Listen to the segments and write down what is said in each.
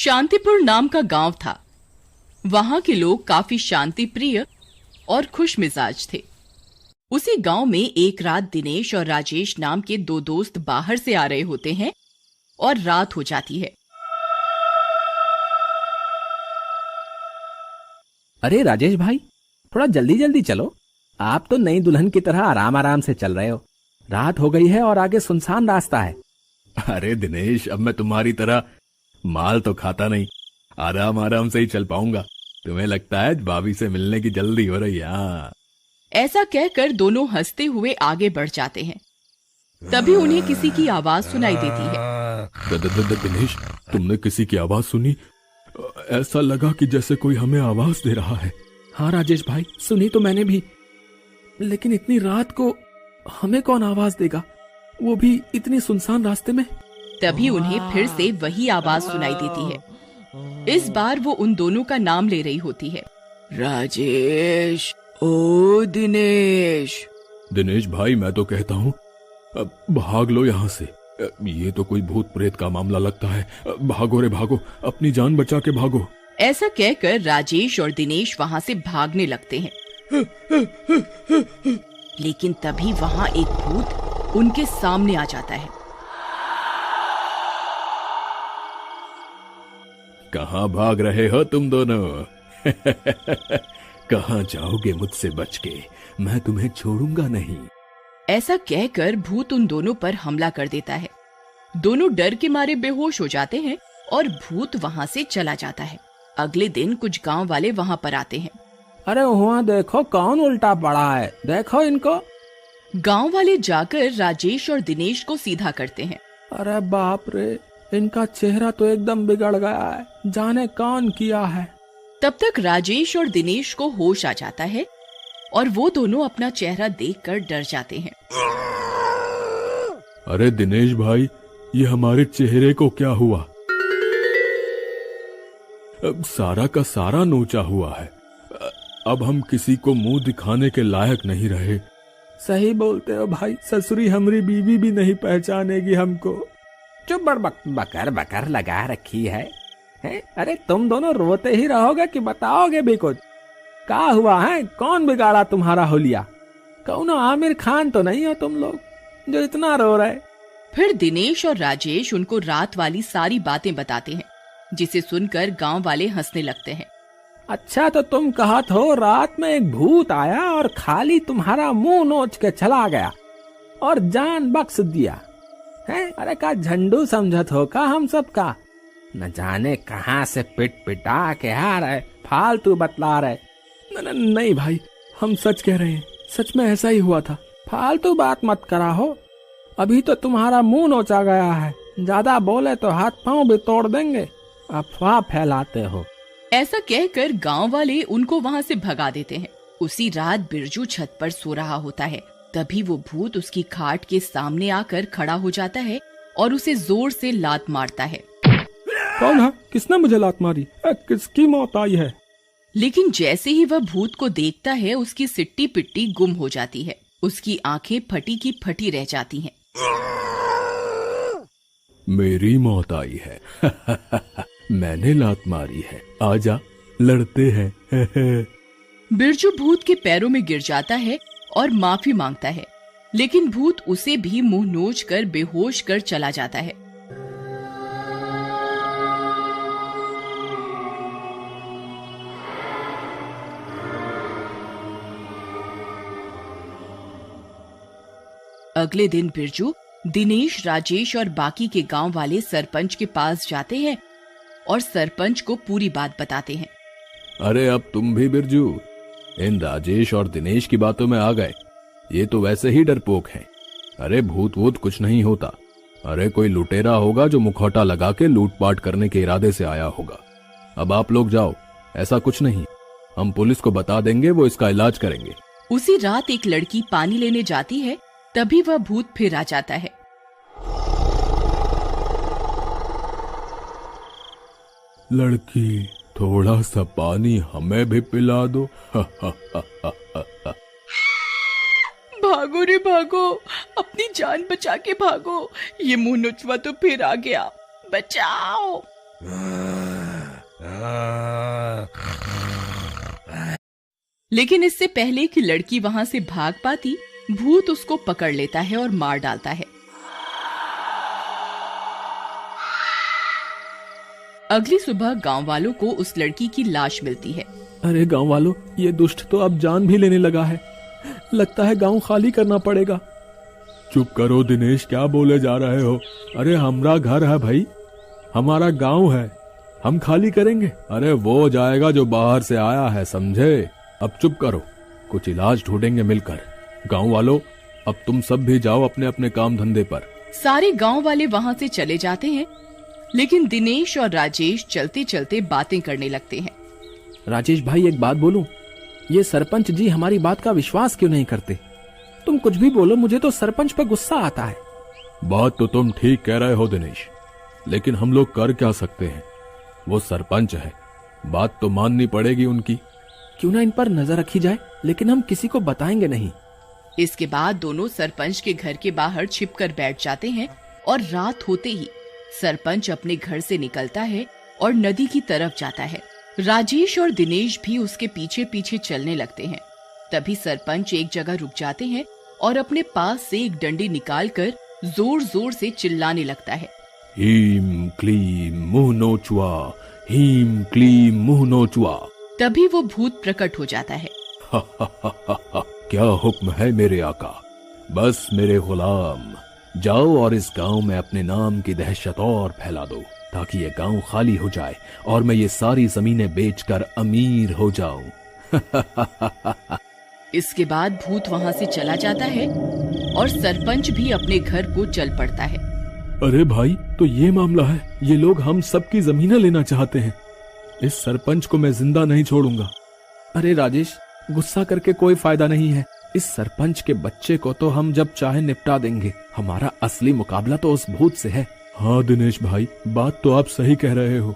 शांतिपुर नाम का गांव था। वहां के लोग काफी शांति प्रिय और खुश मिजाज थे। उसी गांव में एक रात दिनेश और राजेश नाम के दो दोस्त बाहर से आ रहे होते हैं और रात हो जाती है। अरे राजेश भाई, थोड़ा जल्दी जल्दी चलो। आप तो नई दुल्हन की तरह आराम आराम से चल रहे हो। रात हो गई है और आगे सुनसान रास्ता है। अरे दिनेश, अब मैं तुम्हारी तरह माल तो खाता नहीं, आराम आराम से ही चल पाऊंगा। तुम्हें लगता है भाभी से मिलने की जल्दी हो रही है? ऐसा कहकर दोनों हंसते हुए आगे बढ़ जाते हैं। तभी उन्हें किसी की आवाज सुनाई देती है। दिनेश, तुमने किसी की आवाज सुनी? ऐसा लगा कि जैसे कोई हमें आवाज दे रहा है। हाँ राजेश भाई, सुनी तो मैंने भी, लेकिन इतनी रात को हमें कौन आवाज देगा, वो भी इतनी सुनसान रास्ते में। तभी उन्हें फिर से वही आवाज सुनाई देती है। इस बार वो उन दोनों का नाम ले रही होती है। राजेश, ओ दिनेश। दिनेश भाई, मैं तो कहता हूँ अब भाग लो यहाँ से। ये तो कोई भूत प्रेत का मामला लगता है। भागो रे भागो, अपनी जान बचा के भागो। ऐसा कहकर राजेश और दिनेश वहाँ से भागने लगते हैं। लेकिन तभी वहाँ एक भूत उनके सामने आ जाता है। कहाँ भाग रहे हो तुम दोनों? कहाँ जाओगे मुझसे बच के? मैं तुम्हें छोड़ूंगा नहीं। ऐसा कहकर भूत उन दोनों पर हमला कर देता है। दोनों डर के मारे बेहोश हो जाते हैं और भूत वहाँ से चला जाता है। अगले दिन कुछ गांव वाले वहाँ पर आते हैं। अरे वहाँ देखो कौन उल्टा पड़ा है, देखो इनको। गांव वाले जाकर राजेश और दिनेश को सीधा करते हैं। अरे बाप रे, इनका चेहरा तो एकदम बिगड़ गया है, जाने कौन किया है। तब तक राजेश और दिनेश को होश आ जाता है और वो दोनों अपना चेहरा देखकर डर जाते हैं। अरे दिनेश भाई, ये हमारे चेहरे को क्या हुआ? अब सारा का सारा नोचा हुआ है। अब हम किसी को मुंह दिखाने के लायक नहीं रहे। सही बोलते हो भाई, ससुरी हमारी बीवी भी नहीं पहचानेगी हमको। चुप बकर बकर लगा रखी है? अरे तुम दोनों रोते ही रहोगे कि बताओगे भी कुछ? क्या हुआ है? कौन बिगाड़ा तुम्हारा होलिया? कौनो आमिर खान तो नहीं हो तुम लोग जो इतना रो रहे? फिर दिनेश और राजेश उनको रात वाली सारी बातें बताते हैं, जिसे सुनकर गांव वाले हंसने लगते हैं। अच्छा, तो तुम कहत हो रात में एक भूत आया और खाली तुम्हारा मुंह नोच के चला गया और जान बख्श दिया है? अरे का झंडू समझत हो का हम सब का? न जाने कहां से पिट पिटा के आ रहे, फालतू बतला रहे। नहीं भाई, हम सच कह रहे हैं, सच में ऐसा ही हुआ था। फालतू बात मत करा हो, अभी तो तुम्हारा मुंह नोचा गया है, ज्यादा बोले तो हाथ पांव भी तोड़ देंगे। अफवाह फैलाते हो। ऐसा कहकर गांव वाले उनको वहां से भगा देते हैं। उसी रात बिरजू छत पर सो रहा होता है। तभी वो भूत उसकी खाट के सामने आकर खड़ा हो जाता है और उसे जोर से लात मारता है। कौन है? किसने मुझे लात मारी? किसकी मौत आई है? लेकिन जैसे ही वह भूत को देखता है, उसकी सिट्टी पिट्टी गुम हो जाती है। उसकी आंखें फटी की फटी रह जाती हैं। मेरी मौत आई है। मैंने लात मारी है, आजा लड़ते हैं। बिरजू भूत के पैरों में गिर जाता है और माफी मांगता है, लेकिन भूत उसे भी मुंह नोच कर बेहोश कर चला जाता है। अगले दिन बिरजू, दिनेश, राजेश और बाकी के गांव वाले सरपंच के पास जाते हैं और सरपंच को पूरी बात बताते हैं। अरे अब तुम भी बिरजू इन राजेश और दिनेश की बातों में आ गए। ये तो वैसे ही डरपोक हैं। अरे भूत वूत कुछ नहीं होता। अरे कोई लुटेरा होगा जो मुखौटा लगा के लूटपाट करने के इरादे से आया होगा। अब आप लोग जाओ, ऐसा कुछ नहीं। हम पुलिस को बता देंगे, वो इसका इलाज करेंगे। उसी रात एक लड़की पानी लेने जाती है, तभी वह भूत फिर आ जाता है। लड़की, थोड़ा सा पानी हमें भी पिला दो। भागो रे भागो, अपनी जान बचा के भागो। ये मुंह नोचवा तो फिर आ गया, बचाओ। लेकिन इससे पहले कि लड़की वहां से भाग पाती, भूत उसको पकड़ लेता है और मार डालता है। अगली सुबह गांव वालों को उस लड़की की लाश मिलती है। अरे गांव वालों, ये दुष्ट तो अब जान भी लेने लगा है। लगता है गांव खाली करना पड़ेगा। चुप करो दिनेश, क्या बोले जा रहे हो? अरे हमारा घर है भाई, हमारा गांव है, हम खाली करेंगे? अरे वो जाएगा जो बाहर से आया है, समझे? अब चुप करो, कुछ इलाज ढूंढेंगे मिलकर। गांव वालों, अब तुम सब भी जाओ अपने अपने काम धंधे पर। सारे गांव वाले वहां से चले जाते हैं, लेकिन दिनेश और राजेश चलते चलते बातें करने लगते हैं। राजेश भाई, एक बात बोलूं? ये सरपंच जी हमारी बात का विश्वास क्यों नहीं करते? तुम कुछ भी बोलो, मुझे तो सरपंच पे गुस्सा आता है। बात तो तुम ठीक कह रहे हो दिनेश, लेकिन हम लोग कर क्या सकते हैं? वो सरपंच है, बात तो माननी पड़ेगी उनकी। क्यों ना इन पर नजर रखी जाए, लेकिन हम किसी को बताएंगे नहीं। इसके बाद दोनों सरपंच के घर के बाहर छिपकर बैठ जाते हैं और रात होते ही सरपंच अपने घर से निकलता है और नदी की तरफ जाता है। राजेश और दिनेश भी उसके पीछे पीछे चलने लगते हैं। तभी सरपंच एक जगह रुक जाते हैं और अपने पास से एक डंडी निकालकर जोर जोर से चिल्लाने लगता है। हीम क्लीम मुंह नोचुआ, हीम क्लीम मुंह नोचुआ। तभी वो भूत प्रकट हो जाता है। क्या हुक्म है मेरे आका? बस मेरे गुलाम, जाओ और इस गांव में अपने नाम की दहशत और फैला दो, ताकि ये गांव खाली हो जाए और मैं ये सारी जमीनें बेचकर अमीर हो जाऊं। इसके बाद भूत वहां से चला जाता है और सरपंच भी अपने घर को चल पड़ता है। अरे भाई, तो ये मामला है, ये लोग हम सबकी जमीनें लेना चाहते हैं। इस सरपंच को मैं जिंदा नहीं छोड़ूंगा। अरे राजेश, गुस्सा करके कोई फायदा नहीं है। इस सरपंच के बच्चे को तो हम जब चाहे निपटा देंगे। हमारा असली मुकाबला तो उस भूत से है। हाँ दिनेश भाई, बात तो आप सही कह रहे हो।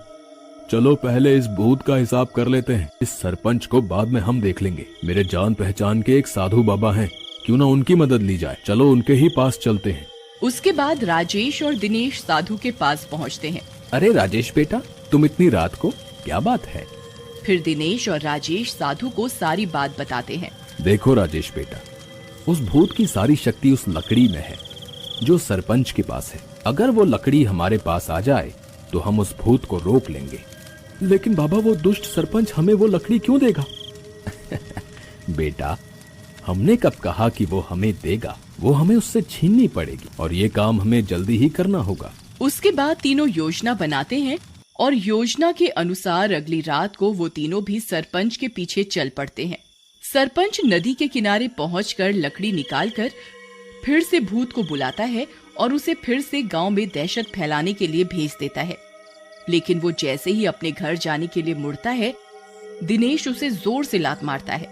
चलो पहले इस भूत का हिसाब कर लेते हैं, इस सरपंच को बाद में हम देख लेंगे। मेरे जान पहचान के एक साधु बाबा हैं, क्यों ना उनकी मदद ली जाए। चलो उनके ही पास चलते हैं। उसके बाद राजेश और दिनेश साधु के पास पहुंचते हैं। अरे राजेश बेटा, तुम इतनी रात को, क्या बात है? फिर दिनेश और राजेश साधु को सारी बात बताते हैं। देखो राजेश बेटा, उस भूत की सारी शक्ति उस लकड़ी में है जो सरपंच के पास है। अगर वो लकड़ी हमारे पास आ जाए तो हम उस भूत को रोक लेंगे। लेकिन बाबा, वो दुष्ट सरपंच हमें वो लकड़ी क्यों देगा? बेटा, हमने कब कहा कि वो हमें देगा? वो हमें उससे छीननी पड़ेगी और ये काम हमें जल्दी ही करना होगा। उसके बाद तीनों योजना बनाते हैं और योजना के अनुसार अगली रात को वो तीनों भी सरपंच के पीछे चल पड़ते हैं। सरपंच नदी के किनारे पहुंचकर लकड़ी निकालकर फिर से भूत को बुलाता है और उसे फिर से गांव में दहशत फैलाने के लिए भेज देता है। लेकिन वो जैसे ही अपने घर जाने के लिए मुड़ता है, दिनेश उसे जोर से लात मारता है।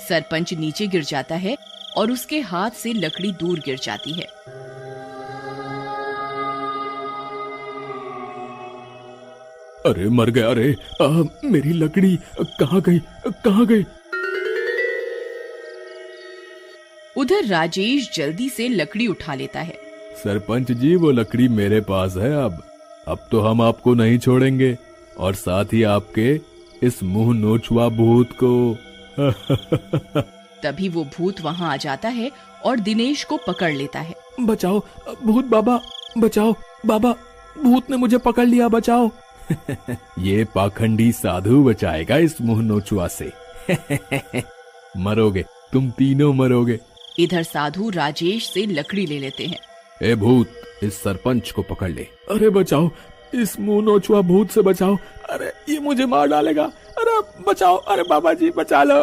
सरपंच नीचे गिर जाता है और उसके हाथ से लकड़ी दूर गिर जाती है। अरे मर गया रे, मेरी लकड़ी कहाँ गई, कहाँ गई? उधर राजेश जल्दी से लकड़ी उठा लेता है। सरपंच जी, वो लकड़ी मेरे पास है। अब तो हम आपको नहीं छोड़ेंगे और साथ ही आपके इस मुंह नोचुआ भूत को। तभी वो भूत वहां आ जाता है और दिनेश को पकड़ लेता है। बचाओ भूत बाबा, बचाओ बाबा, भूत ने मुझे पकड़ लिया, बचाओ। ये पाखंडी साधु बचाएगा इस मुंह नोचुआ से। मरोगे, तुम तीनों मरोगे। इधर साधु राजेश से लकड़ी ले लेते हैं। ए भूत, इस सरपंच को पकड़ ले। अरे बचाओ, इस मुंह नोचुआ भूत से बचाओ। अरे ये मुझे मार डालेगा। अरे बचाओ, अरे बाबा जी बचा लो।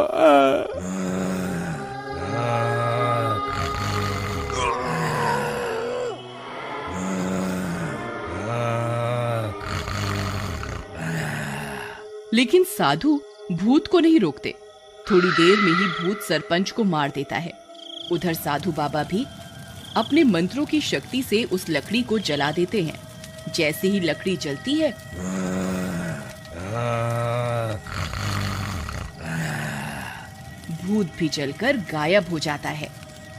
लेकिन साधु भूत को नहीं रोकते। थोड़ी देर में ही भूत सरपंच को मार देता है। उधर साधु बाबा भी अपने मंत्रों की शक्ति से उस लकड़ी को जला देते हैं। जैसे ही लकड़ी जलती है, भूत भी जलकर गायब हो जाता है।